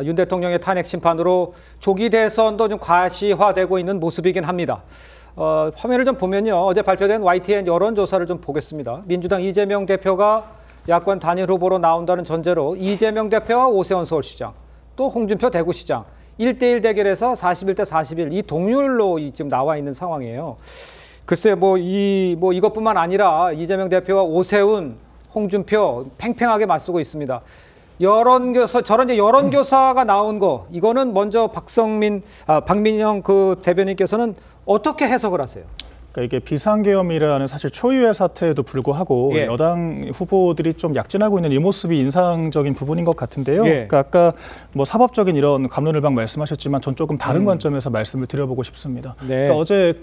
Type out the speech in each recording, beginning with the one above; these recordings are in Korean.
윤 대통령의 탄핵 심판으로 조기 대선도 좀 과시화되고 있는 모습이긴 합니다. 화면을 좀 보면요. 어제 발표된 YTN 여론조사를 좀 보겠습니다. 민주당 이재명 대표가 야권 단일 후보로 나온다는 전제로 이재명 대표와 오세훈 서울시장, 또 홍준표 대구시장 1대1 대결에서 41대 41 이 동률로 지금 나와 있는 상황이에요. 글쎄 이것뿐만 아니라 이재명 대표와 오세훈, 홍준표 팽팽하게 맞서고 있습니다. 저런 여론조사가 나온 거 이거는 먼저 박민영 그 대변인께서는 어떻게 해석을 하세요? 그러니까 이게 비상계엄이라는 사실 초유의 사태에도 불구하고 여당 후보들이 좀 약진하고 있는 이 모습이 인상적인 부분인 것 같은데요. 그러니까 아까 사법적인 이런 갑론을박 말씀하셨지만 전 조금 다른 관점에서 말씀을 드려보고 싶습니다. 그러니까 어제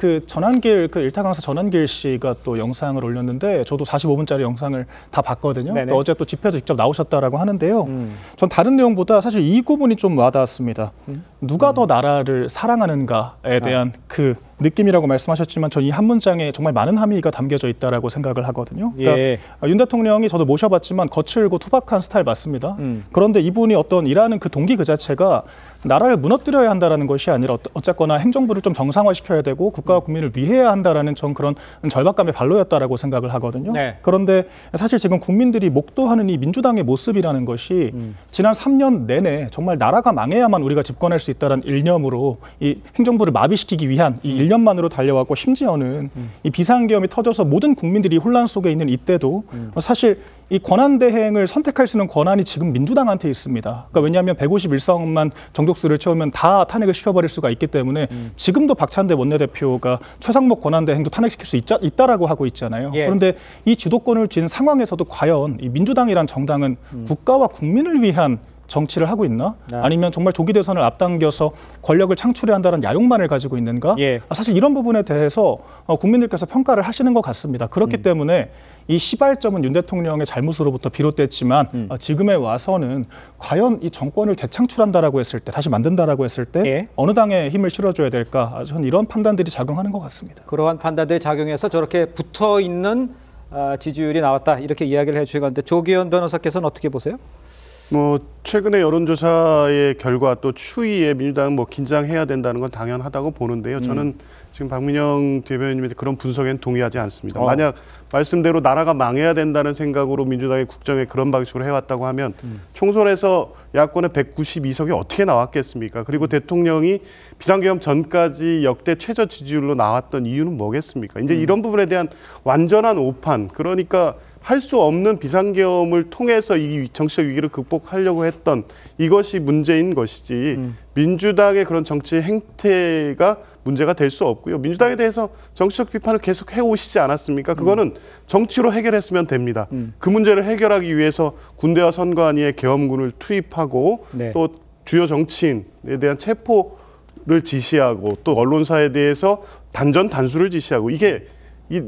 일타 강사 전한길 씨가 또 영상을 올렸는데 저도 45분짜리 영상을 다 봤거든요. 그러니까 어제 또 집회도 직접 나오셨다라고 하는데요. 전 다른 내용보다 사실 이 부분이 좀 와닿았습니다. 누가 더 나라를 사랑하는가에 대한 그 느낌이라고 말씀하셨지만 전 이 한 문장에 정말 많은 함의가 담겨져 있다라고 생각을 하거든요. 그러니까 윤 대통령이 저도 모셔봤지만 거칠고 투박한 스타일 맞습니다. 그런데 이분이 어떤 일하는 그 동기 그 자체가 나라를 무너뜨려야 한다는 것이 아니라 어쨌거나 행정부를 좀 정상화시켜야 되고 국가와 국민을 위해야 한다는 전 그런 절박감의 발로였다라고 생각을 하거든요. 그런데 사실 지금 국민들이 목도하는 이 민주당의 모습이라는 것이 지난 3년 내내 정말 나라가 망해야만 우리가 집권할 수 있다는 일념으로 이 행정부를 마비시키기 위한 이 일념만으로 달려왔고 심지어는 이 비상계엄이 터져서 모든 국민들이 혼란 속에 있는 이때도 사실 이 권한대행을 선택할 수 있는 권한이 지금 민주당한테 있습니다. 그러니까 왜냐하면 151석만 정족수를 채우면 다 탄핵을 시켜버릴 수가 있기 때문에 지금도 박찬대 원내대표가 최상목 권한대행도 탄핵시킬 수 있다라고 하고 있잖아요. 그런데 이 주도권을 쥔 상황에서도 과연 이 민주당이란 정당은 국가와 국민을 위한 정치를 하고 있나? 아니면 정말 조기 대선을 앞당겨서 권력을 창출해야 한다는 야욕만을 가지고 있는가? 사실 이런 부분에 대해서 국민들께서 평가를 하시는 것 같습니다. 그렇기 때문에 이 시발점은 윤 대통령의 잘못으로부터 비롯됐지만 지금에 와서는 과연 이 정권을 재창출한다라고 했을 때, 다시 만든다라고 했을 때 어느 당에 힘을 실어줘야 될까? 저는 이런 판단들이 작용하는 것 같습니다. 그러한 판단들이 작용해서 저렇게 붙어있는 지지율이 나왔다 이렇게 이야기를 해주셨는데 조기현 변호사께서는 어떻게 보세요? 최근의 여론조사의 결과 또 추이에 민주당은 긴장해야 된다는 건 당연하다고 보는데요. 저는 지금 박민영 대변인님의 그런 분석에는 동의하지 않습니다. 만약 말씀대로 나라가 망해야 된다는 생각으로 민주당의 국정에 그런 방식으로 해왔다고 하면 총선에서 야권의 192석이 어떻게 나왔겠습니까? 그리고 대통령이 비상계엄 전까지 역대 최저 지지율로 나왔던 이유는 뭐겠습니까? 이제 이런 부분에 대한 완전한 오판, 그러니까 할 수 없는 비상계엄을 통해서 이 정치적 위기를 극복하려고 했던 이것이 문제인 것이지 민주당의 그런 정치 행태가 문제가 될 수 없고요. 민주당에 대해서 정치적 비판을 계속 해오시지 않았습니까? 그거는 정치로 해결했으면 됩니다. 그 문제를 해결하기 위해서 군대와 선관위에 계엄군을 투입하고 또 주요 정치인에 대한 체포를 지시하고 또 언론사에 대해서 단전 단수를 지시하고 이게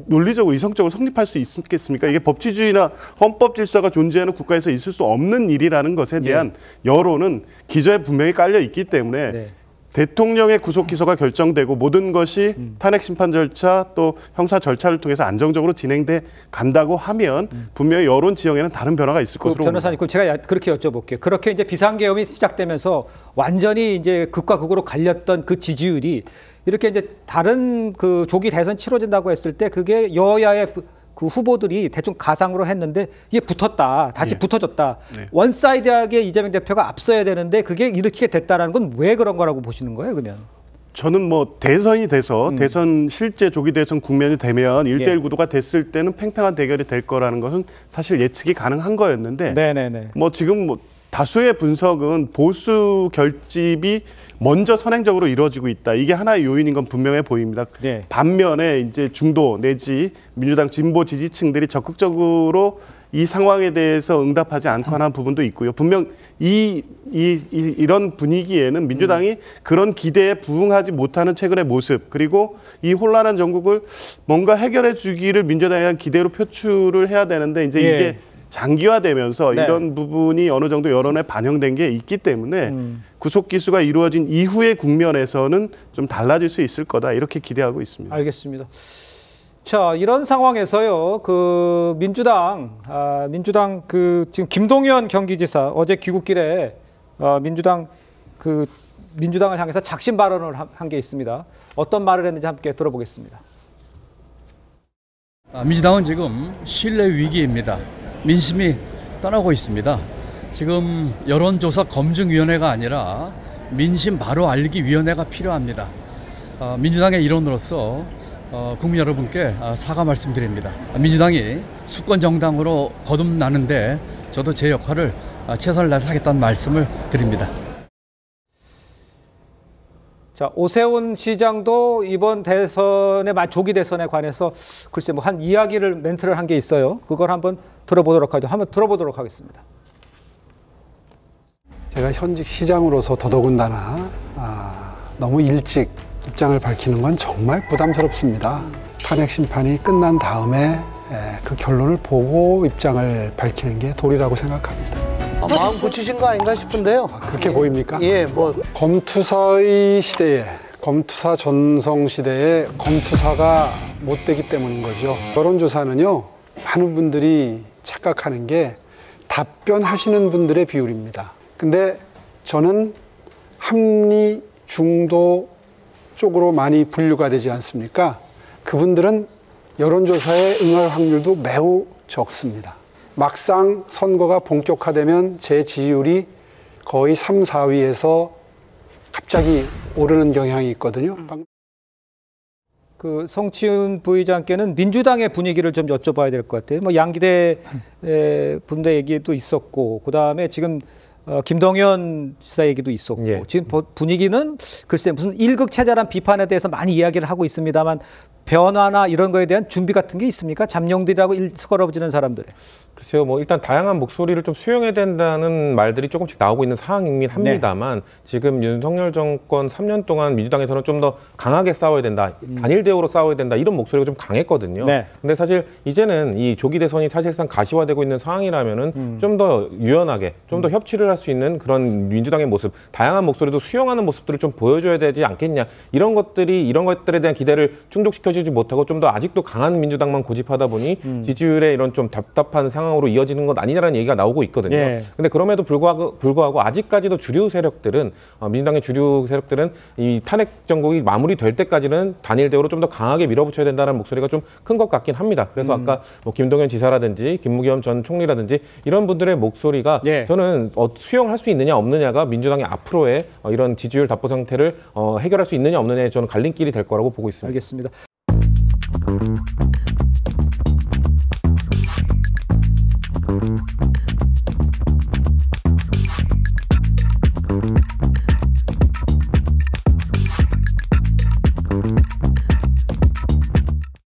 논리적으로 이성적으로 성립할 수 있겠습니까? 이게 법치주의나 헌법 질서가 존재하는 국가에서 있을 수 없는 일이라는 것에 대한 여론은 기저에 분명히 깔려 있기 때문에 대통령의 구속 기소가 결정되고 모든 것이 탄핵 심판 절차 또 형사 절차를 통해서 안정적으로 진행돼 간다고 하면 분명히 여론 지형에는 다른 변화가 있을 것으로 봅니다. 변호사님, 그럼 제가 그렇게 여쭤볼게요. 그렇게 이제 비상계엄이 시작되면서 완전히 이제 극과 극으로 갈렸던 그 지지율이 이렇게 이제 다른 그 조기 대선 치러진다고 했을 때 그게 여야의 그 후보들이 대충 가상으로 했는데 이게 붙었다. 다시 붙어졌다. 원사이드하게 이재명 대표가 앞서야 되는데 그게 이렇게 됐다라는 건 왜 그런 거라고 보시는 거예요, 그러면? 저는 대선이 돼서 대선 실제 조기 대선 국면이 되면 1대1 구도가 됐을 때는 팽팽한 대결이 될 거라는 것은 사실 예측이 가능한 거였는데 지금 다수의 분석은 보수 결집이 먼저 선행적으로 이루어지고 있다. 이게 하나의 요인인 건 분명해 보입니다. 반면에 이제 중도 내지 민주당 진보 지지층들이 적극적으로 이 상황에 대해서 응답하지 않고 하는 부분도 있고요. 분명 이런 분위기에는 민주당이 그런 기대에 부응하지 못하는 최근의 모습, 그리고 이 혼란한 전국을 뭔가 해결해 주기를 민주당에 대한 기대로 표출을 해야 되는데 이제 이게 장기화되면서 이런 부분이 어느 정도 여론에 반영된 게 있기 때문에 구속 기수가 이루어진 이후의 국면에서는 좀 달라질 수 있을 거다, 이렇게 기대하고 있습니다. 알겠습니다. 자, 이런 상황에서요, 민주당 지금 김동연 경기지사 어제 귀국길에 민주당을 향해서 작심 발언을 한 게 있습니다. 어떤 말을 했는지 함께 들어보겠습니다. 민주당은 지금 신뢰 위기입니다. 민심이 떠나고 있습니다. 지금 여론조사 검증위원회가 아니라 민심 바로 알기 위원회가 필요합니다. 민주당의 일원으로서 국민 여러분께 사과 말씀드립니다. 민주당이 수권 정당으로 거듭나는데 저도 제 역할을 최선을 다해서 하겠다는 말씀을 드립니다. 자, 오세훈 시장도 이번 조기 대선에 관해서 글쎄 뭐 한 이야기를 멘트를 한 게 있어요. 그걸 한번 들어보도록 하죠. 한번 들어보도록 하겠습니다. 제가 현직 시장으로서 더더군다나 너무 일찍 입장을 밝히는 건 정말 부담스럽습니다. 탄핵 심판이 끝난 다음에 그 결론을 보고 입장을 밝히는 게 도리라고 생각합니다. 마음 고치신 거 아닌가 싶은데요. 그렇게 보입니까? 예, 검투사의 시대에, 검투사 전성 시대에 검투사가 못 되기 때문인 거죠. 여론조사는요, 많은 분들이 착각하는 게 답변하시는 분들의 비율입니다. 근데 저는 합리 중도 쪽으로 많이 분류가 되지 않습니까? 그분들은 여론조사에 응할 확률도 매우 적습니다. 막상 선거가 본격화되면 제 지지율이 거의 3, 4위에서 갑자기 오르는 경향이 있거든요. 그 성치훈 부의장께는 민주당의 분위기를 좀 여쭤봐야 될 것 같아요. 뭐 양기대 분대 얘기도 있었고, 그 다음에 지금 김동연 지사 얘기도 있었고, 예. 지금 분위기는 글쎄 무슨 일극체자란 비판에 대해서 많이 이야기를 하고 있습니다만 변화나 이런 거에 대한 준비 같은 게 있습니까? 잠룡들이라고 일컬어지는 사람들의. 글쎄요, 뭐 일단 다양한 목소리를 좀 수용해야 된다는 말들이 조금씩 나오고 있는 상황이긴 합니다만 지금 윤석열 정권 3년 동안 민주당에서는 좀 더 강하게 싸워야 된다, 단일 대우로 싸워야 된다 이런 목소리가 좀 강했거든요. 네. 근데 사실 이제는 이 조기 대선이 사실상 가시화되고 있는 상황이라면은 좀 더 유연하게, 좀 더 협치를 할 수 있는 그런 민주당의 모습, 다양한 목소리도 수용하는 모습들을 좀 보여줘야 되지 않겠냐. 이런 것들에 대한 기대를 충족시켜주지 못하고 좀 더 아직도 강한 민주당만 고집하다 보니 지지율에 이런 좀 답답한 상황으로 이어지는 것 아니냐라는 얘기가 나오고 있거든요. 예. 근데 그럼에도 불구하고 아직까지도 주류 세력들은 민주당의 주류 세력들은 이 탄핵 정국이 마무리될 때까지는 단일 대우로 좀 더 강하게 밀어붙여야 된다는 목소리가 좀 큰 것 같긴 합니다. 그래서 아까 뭐 김동연 지사라든지 김무겸 전 총리라든지 이런 분들의 목소리가 예. 저는 수용할 수 있느냐 없느냐가 민주당의 앞으로의 이런 지지율 답보 상태를 해결할 수 있느냐 없느냐에 저는 갈림길이 될 거라고 보고 있습니다. 알겠습니다.